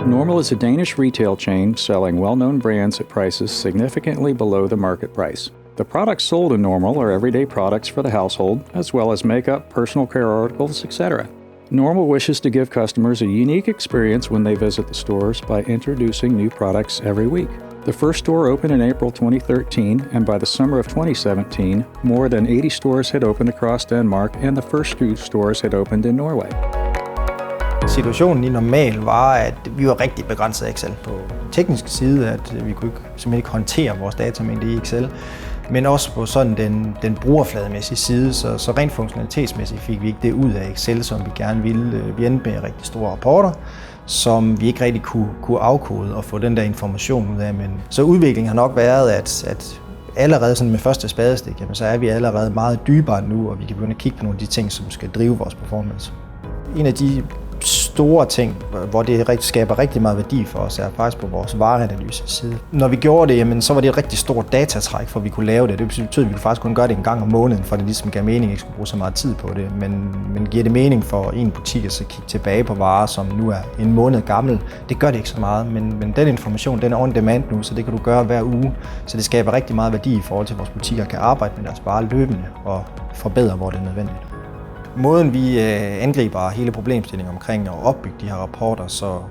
Normal is a Danish retail chain selling well-known brands at prices significantly below the market price. The products sold in Normal are everyday products for the household, as well as makeup, personal care articles, etc. Normal wishes to give customers a unique experience when they visit the stores by introducing new products every week. The first store opened in April 2013, and by the summer of 2017, more than 80 stores had opened across Denmark, and the first 2 stores had opened in Norway. Situationen i Normal var, at vi var rigtig begrænset af Excel. På den tekniske side, at vi kunne simpelthen ikke håndtere vores datamængde i Excel, men også på sådan den brugerflademæssige side, så rent funktionalitetsmæssigt fik vi ikke det ud af Excel, som vi gerne ville. Vi endte med rigtig store rapporter, som vi ikke rigtig kunne afkode og få den der information ud af. Men så udviklingen har nok været, at allerede sådan med første spadestik, jamen, så er vi allerede meget dybere nu, og vi kan begynde at kigge på nogle af de ting, som skal drive vores performance. En af de store ting, hvor det skaber rigtig meget værdi for os, er faktisk på vores vareanalyse side. Når vi gjorde det, jamen, så var det et rigtig stort datatræk, for at vi kunne lave det. Det betyder, at vi faktisk kun gøre det en gang om måneden, for det ligesom gav mening, at ikke skulle bruge så meget tid på det. Men giver det mening for en butik at så kigge tilbage på varer, som nu er en måned gammel? Det gør det ikke så meget, men den information, den er on demand nu, så det kan du gøre hver uge. Så det skaber rigtig meget værdi i forhold til, at vores butikker kan arbejde med deres varer løbende og forbedre, hvor det er nødvendigt. Måden vi angriber hele problemstillingen omkring at opbygge de her rapporter,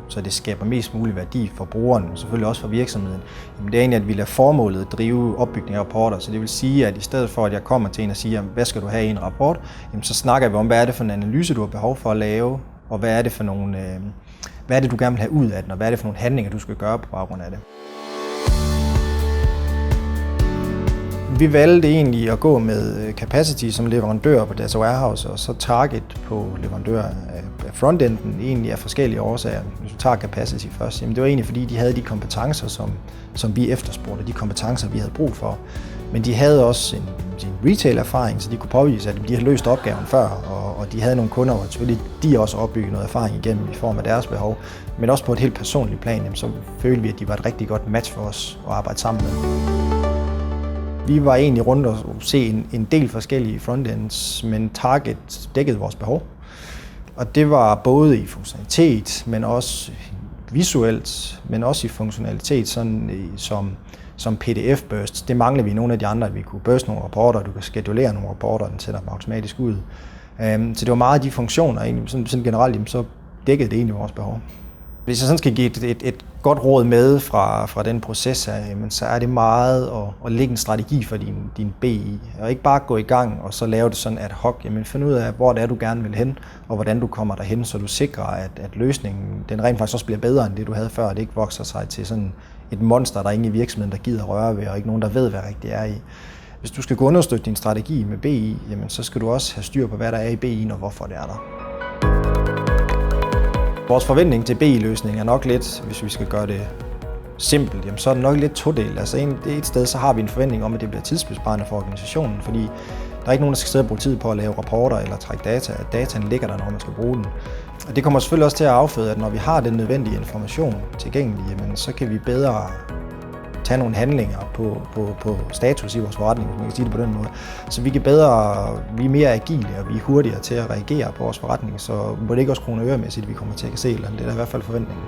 så det skaber mest mulig værdi for brugeren, og selvfølgelig også for virksomheden, det er egentlig, at vi lader formålet drive opbygning af rapporter. Så det vil sige, at i stedet for, at jeg kommer til en og siger, hvad skal du have i en rapport, så snakker vi om, hvad er det for en analyse, du har behov for at lave, og hvad er det for nogle, hvad er det, du gerne vil have ud af den, og hvad er det for nogle handlinger, du skal gøre på baggrund af det. Vi valgte egentlig at gå med Capacity som leverandør på Data Warehouse, og så Target på leverandør af frontenden, egentlig af forskellige årsager. Hvis vi tager Capacity først, jamen det var egentlig fordi, de havde de kompetencer, som vi efterspurgte, de kompetencer, vi havde brug for. Men de havde også en retail-erfaring, så de kunne påvise, at de havde løst opgaven før, og de havde nogle kunder, hvor selvfølgelig de også opbygget noget erfaring igennem i form af deres behov. Men også på et helt personligt plan, jamen, så følte vi, at de var et rigtig godt match for os at arbejde sammen med. Vi var egentlig rundt og se en del forskellige frontends, men Target dækkede vores behov. Og det var både i funktionalitet, men også visuelt, men også i funktionalitet sådan som PDF-burst. Det mangler vi i nogle af de andre, at vi kunne burst nogle rapporter, du kan skedulere nogle rapporter, den sætter dem automatisk ud. Så det var meget af de funktioner, egentlig, sådan generelt, så dækkede det egentlig vores behov. Hvis jeg sådan skal give et godt råd med fra den proces her, så er det meget at lægge en strategi for din BI. Og ikke bare gå i gang og så lave det sådan ad hoc. Jamen find ud af, hvor det er, du gerne vil hen, og hvordan du kommer derhen, så du sikrer, at løsningen den rent faktisk også bliver bedre end det, du havde før, og det ikke vokser sig til sådan et monster, der er ingen i virksomheden, der gider røre ved, og ikke nogen, der ved, hvad rigtigt er i. Hvis du skal gå understøtte din strategi med BI, jamen, så skal du også have styr på, hvad der er i BI'en og hvorfor det er der. Vores forventning til BI-løsningen er nok lidt, hvis vi skal gøre det simpelt, jamen, så er det nok lidt todelt. Altså et sted, så har vi en forventning om, at det bliver tidsbesparende for organisationen, fordi der er ikke nogen, der skal sidde og bruge tid på at lave rapporter eller trække data. At dataen ligger der, når man skal bruge den. Og det kommer selvfølgelig også til at afføde, at når vi har den nødvendige information tilgængelig, jamen, så kan vi bedre tage nogle handlinger på status i vores forretning, hvis man kan sige det på den måde. Så vi er mere agile, og vi er hurtigere til at reagere på vores forretning, så må det ikke også kroner øremæssigt, vi kommer til at se, eller det er i hvert fald forventningen.